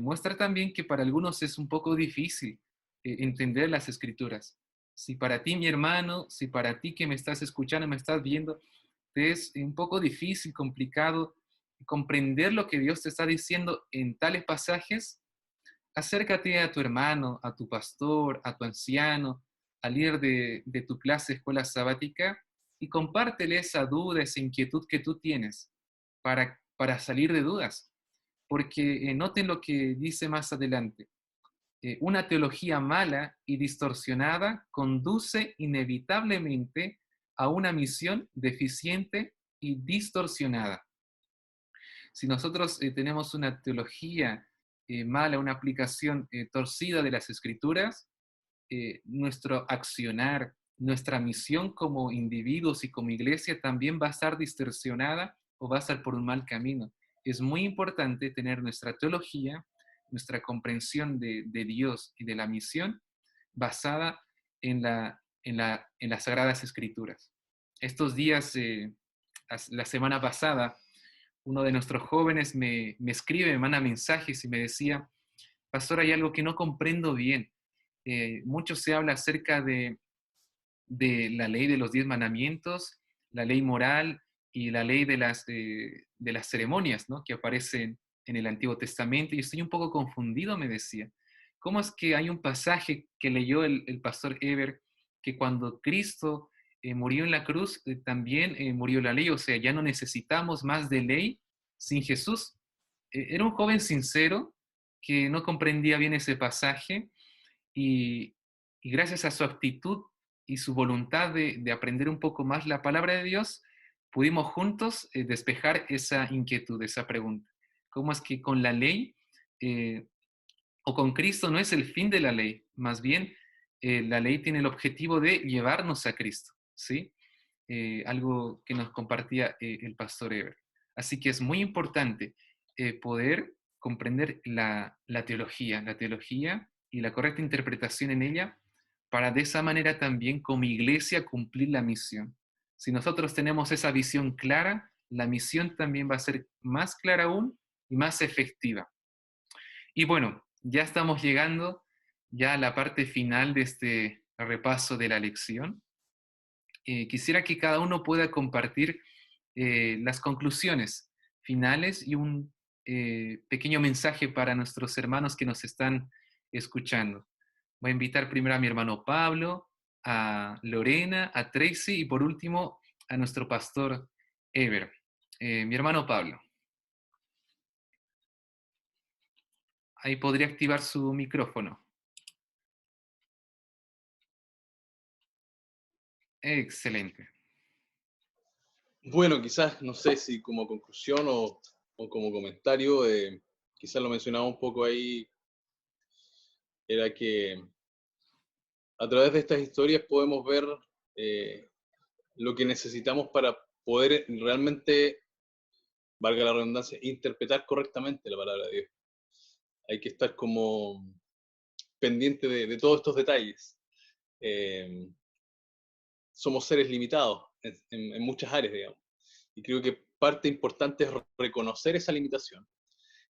Speaker 1: muestra también que para algunos es un poco difícil entender las escrituras. Si para ti, mi hermano, si para ti que me estás escuchando, me estás viendo, te es un poco difícil, complicado comprender lo que Dios te está diciendo en tales pasajes, acércate a tu hermano, a tu pastor, a tu anciano, al líder de tu clase, escuela sabática, y compártele esa duda, esa inquietud que tú tienes para salir de dudas. Porque noten lo que dice más adelante. Una teología mala y distorsionada conduce inevitablemente a una misión deficiente y distorsionada. Si nosotros tenemos una teología mala, una aplicación torcida de las Escrituras, nuestro accionar, nuestra misión como individuos y como iglesia también va a estar distorsionada o va a estar por un mal camino. Es muy importante tener nuestra teología, nuestra comprensión de Dios y de la misión basada en las Sagradas Escrituras. Estos días, la semana pasada, uno de nuestros jóvenes me escribe, me manda mensajes y me decía, pastor, hay algo que no comprendo bien. Mucho se habla acerca de la ley de los 10 mandamientos, la ley moral y la ley de las ceremonias, ¿no?, que aparecen en el Antiguo Testamento, y estoy un poco confundido, me decía. ¿Cómo es que hay un pasaje que leyó el pastor Eber, que cuando Cristo murió en la cruz, también murió la ley? O sea, ya no necesitamos más de ley sin Jesús. Era un joven sincero que no comprendía bien ese pasaje, y gracias a su actitud y su voluntad de aprender un poco más la palabra de Dios, pudimos juntos despejar esa inquietud, esa pregunta. ¿Cómo es que con la ley o con Cristo no es el fin de la ley? Más bien, la ley tiene el objetivo de llevarnos a Cristo, ¿sí? Algo que nos compartía el pastor Eber. Así que es muy importante poder comprender la teología y la correcta interpretación en ella, para de esa manera también como iglesia cumplir la misión. Si nosotros tenemos esa visión clara, la misión también va a ser más clara aún y más efectiva. Y bueno, ya estamos llegando ya a la parte final de este repaso de la lección. Quisiera que cada uno pueda compartir las conclusiones finales y un pequeño mensaje para nuestros hermanos que nos están escuchando. Voy a invitar primero a mi hermano Pablo, a Lorena, a Tracy y por último a nuestro pastor Ever. Mi hermano Pablo. Ahí podría activar su micrófono. Excelente.
Speaker 3: Bueno, quizás, no sé si como conclusión o como comentario, quizás lo mencionaba un poco ahí, era que a través de estas historias podemos ver lo que necesitamos para poder realmente, valga la redundancia, interpretar correctamente la palabra de Dios. Hay que estar como pendiente de todos estos detalles. Somos seres limitados en muchas áreas, digamos. Y creo que parte importante es reconocer esa limitación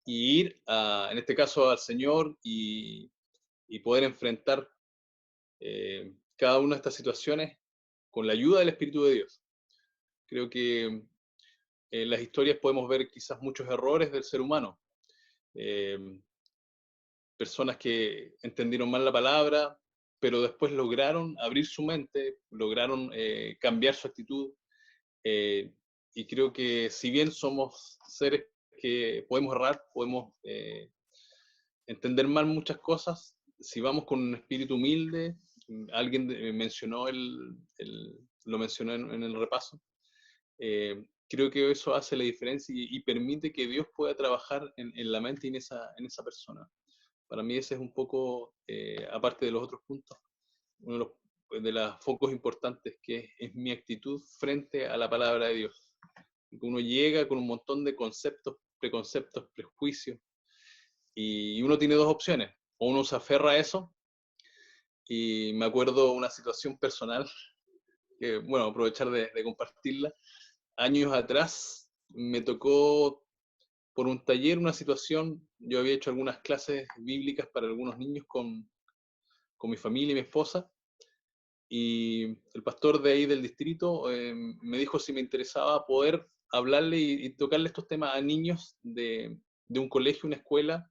Speaker 3: y ir, en este caso, al Señor y poder enfrentar cada una de estas situaciones con la ayuda del Espíritu de Dios. Creo que en las historias podemos ver quizás muchos errores del ser humano. Personas que entendieron mal la palabra, pero después lograron abrir su mente, lograron cambiar su actitud. Y creo que si bien somos seres que podemos errar, podemos entender mal muchas cosas, si vamos con un espíritu humilde, alguien mencionó lo mencionó en el repaso, creo que eso hace la diferencia y permite que Dios pueda trabajar en la mente y en esa persona. Para mí ese es un poco, aparte de los otros puntos, uno de los focos importantes, que es mi actitud frente a la palabra de Dios. Uno llega con un montón de conceptos, preconceptos, prejuicios, y uno tiene dos opciones. O uno se aferra a eso, y me acuerdo una situación personal, que bueno, aprovechar de compartirla. Años atrás me tocó por un taller una situación, yo había hecho algunas clases bíblicas para algunos niños con mi familia y mi esposa, y el pastor de ahí del distrito me dijo si me interesaba poder hablarle y tocarle estos temas a niños de un colegio, una escuela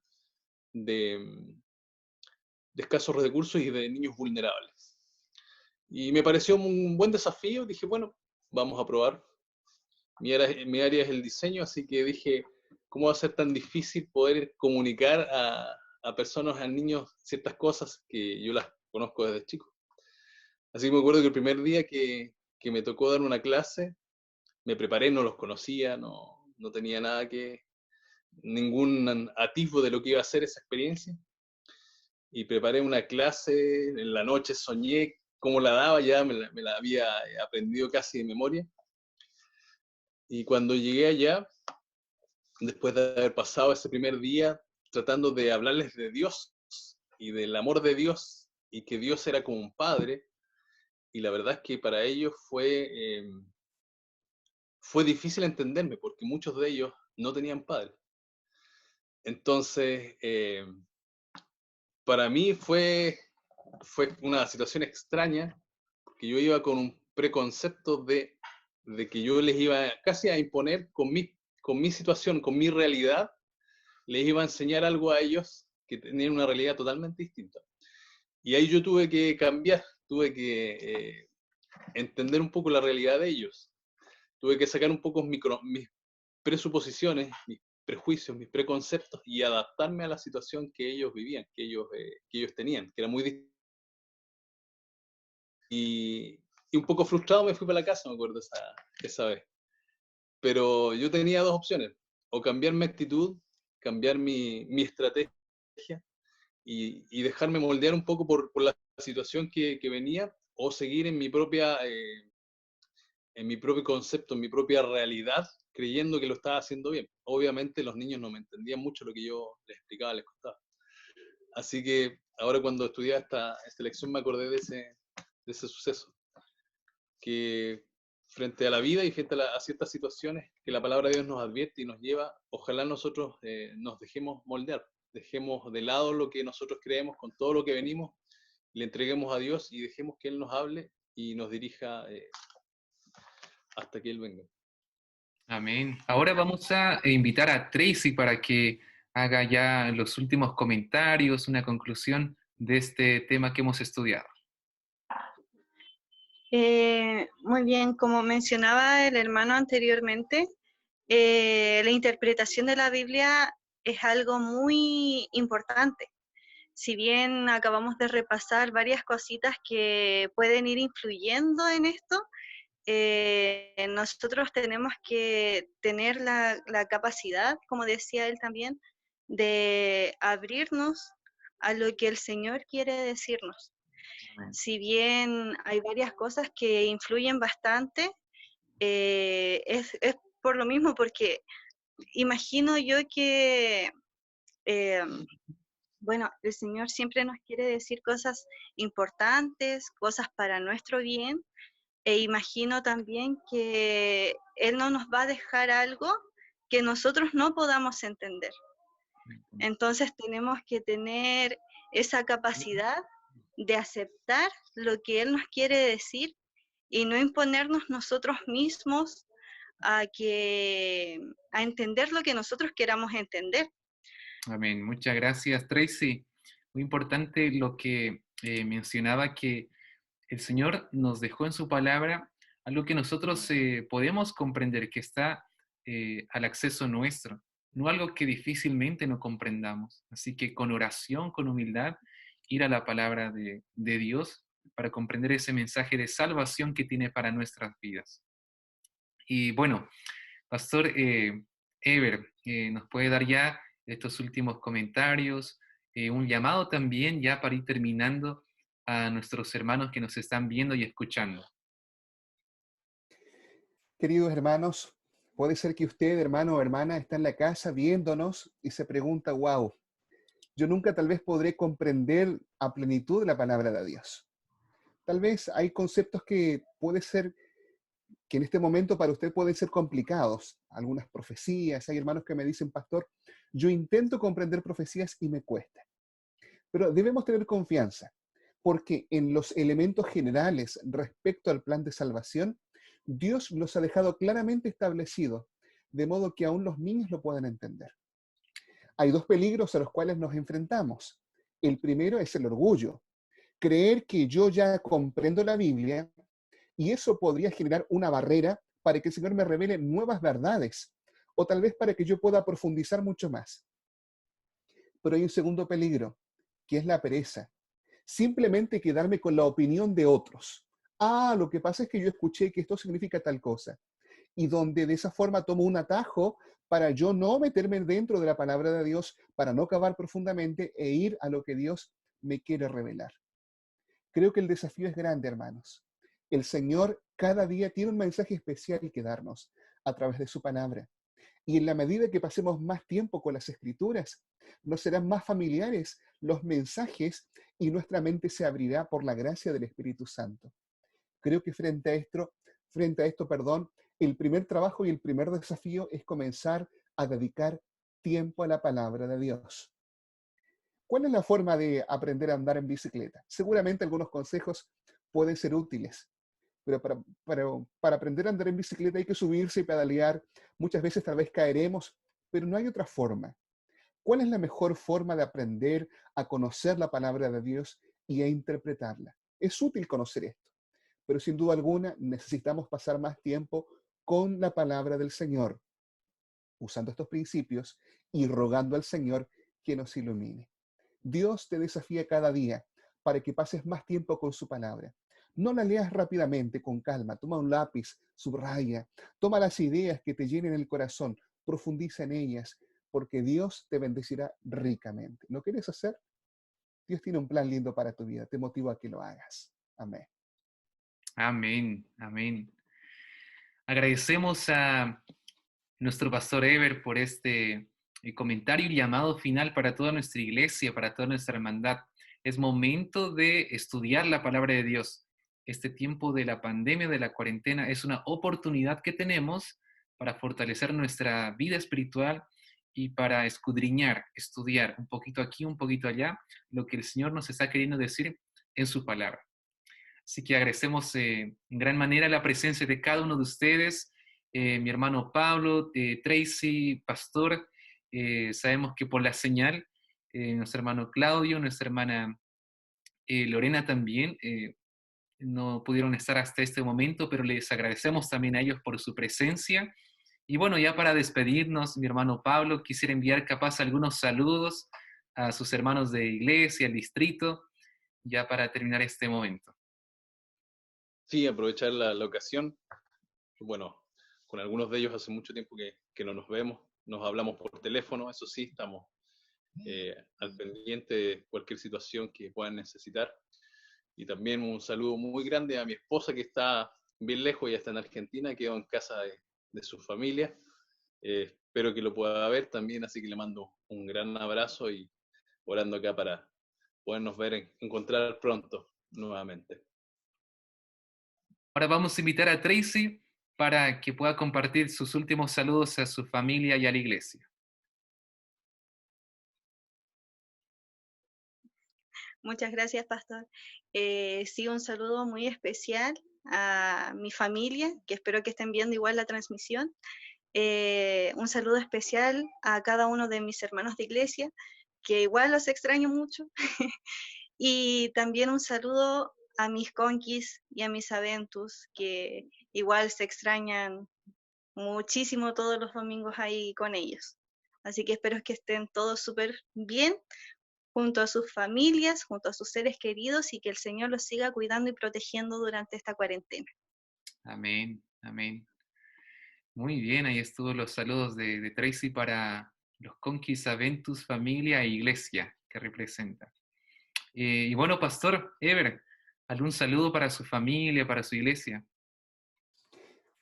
Speaker 3: de escasos recursos y de niños vulnerables. Y me pareció un buen desafío, dije, bueno, vamos a probar. Mi área es el diseño, así que dije, ¿cómo va a ser tan difícil poder comunicar a personas, a niños, ciertas cosas que yo las conozco desde chico? Así que me acuerdo que el primer día que me tocó dar una clase, me preparé, no los conocía, no tenía ningún atisbo de lo que iba a ser esa experiencia. Y preparé una clase, en la noche soñé cómo la daba, ya me la había aprendido casi de memoria. Y cuando llegué allá, después de haber pasado ese primer día tratando de hablarles de Dios y del amor de Dios, y que Dios era como un padre, y la verdad es que para ellos fue difícil entenderme, porque muchos de ellos no tenían padre. Entonces, para mí fue una situación extraña, porque yo iba con un preconcepto de que yo les iba casi a imponer con mi situación, con mi realidad, les iba a enseñar algo a ellos que tenían una realidad totalmente distinta. Y ahí yo tuve que cambiar, tuve que entender un poco la realidad de ellos. Tuve que sacar un poco mis presuposiciones, mis prejuicios, mis preconceptos, y adaptarme a la situación que ellos vivían, que ellos tenían, que era muy distinta. Y un poco frustrado me fui para la casa, me acuerdo esa vez. Pero yo tenía dos opciones: o cambiar mi actitud, cambiar mi estrategia, y dejarme moldear un poco por la situación que venía, o seguir en mi propio concepto, en mi propia realidad, creyendo que lo estaba haciendo bien. Obviamente los niños no me entendían mucho lo que yo les explicaba, les contaba. Así que ahora, cuando estudiaba esta lección, me acordé de ese suceso, que frente a la vida y frente a ciertas situaciones que la palabra de Dios nos advierte y nos lleva, ojalá nosotros nos dejemos moldear, dejemos de lado lo que nosotros creemos con todo lo que venimos, le entreguemos a Dios y dejemos que Él nos hable y nos dirija hasta que Él venga.
Speaker 1: Amén. Ahora vamos a invitar a Tracy para que haga ya los últimos comentarios, una conclusión de este tema que hemos estudiado?
Speaker 5: Muy bien, como mencionaba el hermano anteriormente, la interpretación de la Biblia es algo muy importante. Si bien acabamos de repasar varias cositas que pueden ir influyendo en esto, nosotros tenemos que tener la capacidad, como decía él también, de abrirnos a lo que el Señor quiere decirnos.
Speaker 1: Amén.
Speaker 5: Si bien hay varias cosas que influyen bastante, es por lo mismo, porque imagino yo que, eh, bueno, el Señor siempre nos quiere decir cosas importantes, cosas para nuestro bien, e imagino también que Él no nos va a dejar algo que nosotros no podamos entender. Entonces tenemos que tener esa capacidad de aceptar lo que Él nos quiere decir y no imponernos nosotros mismos a entender lo que nosotros queramos entender.
Speaker 1: Amén. Muchas gracias, Tracy. Muy importante lo que mencionaba, que el Señor nos dejó en su palabra algo que nosotros podemos comprender, que está al acceso nuestro, no algo que difícilmente no comprendamos. Así que con oración, con humildad, ir a la palabra de Dios para comprender ese mensaje de salvación que tiene para nuestras vidas. Y bueno, Pastor Ever, ¿nos puede dar ya estos últimos comentarios, un llamado también ya para ir terminando a nuestros hermanos que nos están viendo y escuchando?
Speaker 2: Queridos hermanos, puede ser que usted, hermano o hermana, está en la casa viéndonos y se pregunta, wow, yo nunca tal vez podré comprender a plenitud la palabra de Dios. Tal vez hay conceptos que puede ser que en este momento para usted pueden ser complicados. Algunas profecías, hay hermanos que me dicen, pastor, yo intento comprender profecías y me cuesta. Pero debemos tener confianza, porque en los elementos generales respecto al plan de salvación, Dios los ha dejado claramente establecidos, de modo que aún los niños lo puedan entender. Hay dos peligros a los cuales nos enfrentamos. El primero es el orgullo, creer que yo ya comprendo la Biblia y eso podría generar una barrera para que el Señor me revele nuevas verdades o tal vez para que yo pueda profundizar mucho más. Pero hay un segundo peligro, que es la pereza. Simplemente quedarme con la opinión de otros. Ah, lo que pasa es que yo escuché que esto significa tal cosa. Y donde de esa forma tomo un atajo para yo no meterme dentro de la palabra de Dios, para no cavar profundamente e ir a lo que Dios me quiere revelar. Creo que el desafío es grande, hermanos. El Señor cada día tiene un mensaje especial que darnos a través de su palabra. Y en la medida que pasemos más tiempo con las Escrituras, nos serán más familiares los mensajes y nuestra mente se abrirá por la gracia del Espíritu Santo. Creo que frente a esto, el primer trabajo y el primer desafío es comenzar a dedicar tiempo a la palabra de Dios. ¿Cuál es la forma de aprender a andar en bicicleta? Seguramente algunos consejos pueden ser útiles, pero para aprender a andar en bicicleta hay que subirse y pedalear. Muchas veces tal vez caeremos, pero no hay otra forma. ¿Cuál es la mejor forma de aprender a conocer la palabra de Dios y a interpretarla? Es útil conocer esto, pero sin duda alguna necesitamos pasar más tiempo con la palabra del Señor, usando estos principios y rogando al Señor que nos ilumine. Dios te desafía cada día para que pases más tiempo con su palabra. No la leas rápidamente, con calma. Toma un lápiz, subraya, toma las ideas que te llenen el corazón, profundiza en ellas, porque Dios te bendecirá ricamente. ¿Lo quieres hacer? Dios tiene un plan lindo para tu vida. Te motivo a que lo hagas. Amén.
Speaker 1: Amén, amén. Agradecemos a nuestro pastor Ever por este comentario y llamado final para toda nuestra iglesia, para toda nuestra hermandad. Es momento de estudiar la palabra de Dios. Este tiempo de la pandemia, de la cuarentena, es una oportunidad que tenemos para fortalecer nuestra vida espiritual y para escudriñar, estudiar un poquito aquí, un poquito allá, lo que el Señor nos está queriendo decir en su palabra. Así que agradecemos en gran manera la presencia de cada uno de ustedes, mi hermano Pablo, Tracy, Pastor. Sabemos que por la señal, nuestro hermano Claudio, nuestra hermana Lorena también. No pudieron estar hasta este momento, pero les agradecemos también a ellos por su presencia. Y bueno, ya para despedirnos, mi hermano Pablo, quisiera enviar capaz algunos saludos a sus hermanos de iglesia, al distrito, ya para terminar este momento.
Speaker 3: Sí, aprovechar la ocasión. Bueno, con algunos de ellos hace mucho tiempo que no nos vemos, nos hablamos por teléfono, eso sí, estamos al pendiente de cualquier situación que puedan necesitar. Y también un saludo muy grande a mi esposa que está bien lejos, ya está en Argentina, quedó en casa de su familia. Espero que lo pueda ver también, así que le mando un gran abrazo y orando acá para podernos ver, encontrar pronto nuevamente.
Speaker 1: Ahora vamos a invitar a Tracy para que pueda compartir sus últimos saludos a su familia y a la iglesia.
Speaker 5: Muchas gracias, pastor. Sí, un saludo muy especial a mi familia, que espero que estén viendo igual la transmisión. Un saludo especial a cada uno de mis hermanos de iglesia, que igual los extraño mucho. Y también un saludo a mis conquis y a mis aventus, que igual se extrañan muchísimo todos los domingos ahí con ellos. Así que espero que estén todos súper bien, junto a sus familias, junto a sus seres queridos, y que el Señor los siga cuidando y protegiendo durante esta cuarentena.
Speaker 1: Amén, amén. Muy bien, ahí estuvo los saludos de Tracy para los Conquis Aventus, familia e iglesia que representa. Y bueno, Pastor Ever, ¿algún saludo para su familia, para su iglesia?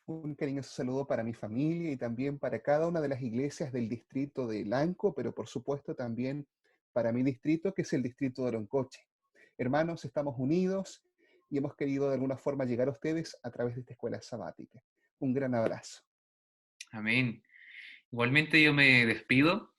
Speaker 2: Un cariñoso saludo para mi familia y también para cada una de las iglesias del distrito de Lanco, pero por supuesto también para mi distrito, que es el distrito de Loncoche. Hermanos, estamos unidos y hemos querido de alguna forma llegar a ustedes a través de esta escuela sabática. Un gran abrazo.
Speaker 1: Amén. Igualmente yo me despido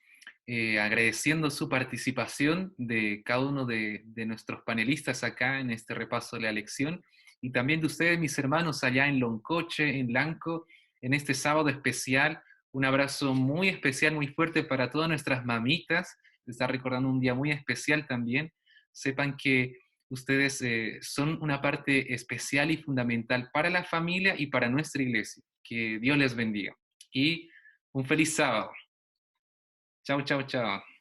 Speaker 1: agradeciendo su participación de cada uno de nuestros panelistas acá en este repaso de la lección y también de ustedes, mis hermanos, allá en Loncoche, en Lanco, en este sábado especial. Un abrazo muy especial, muy fuerte para todas nuestras mamitas. Les está recordando un día muy especial también. Sepan que ustedes son una parte especial y fundamental para la familia y para nuestra iglesia. Que Dios les bendiga. Y un feliz sábado. Chao, chao, chao.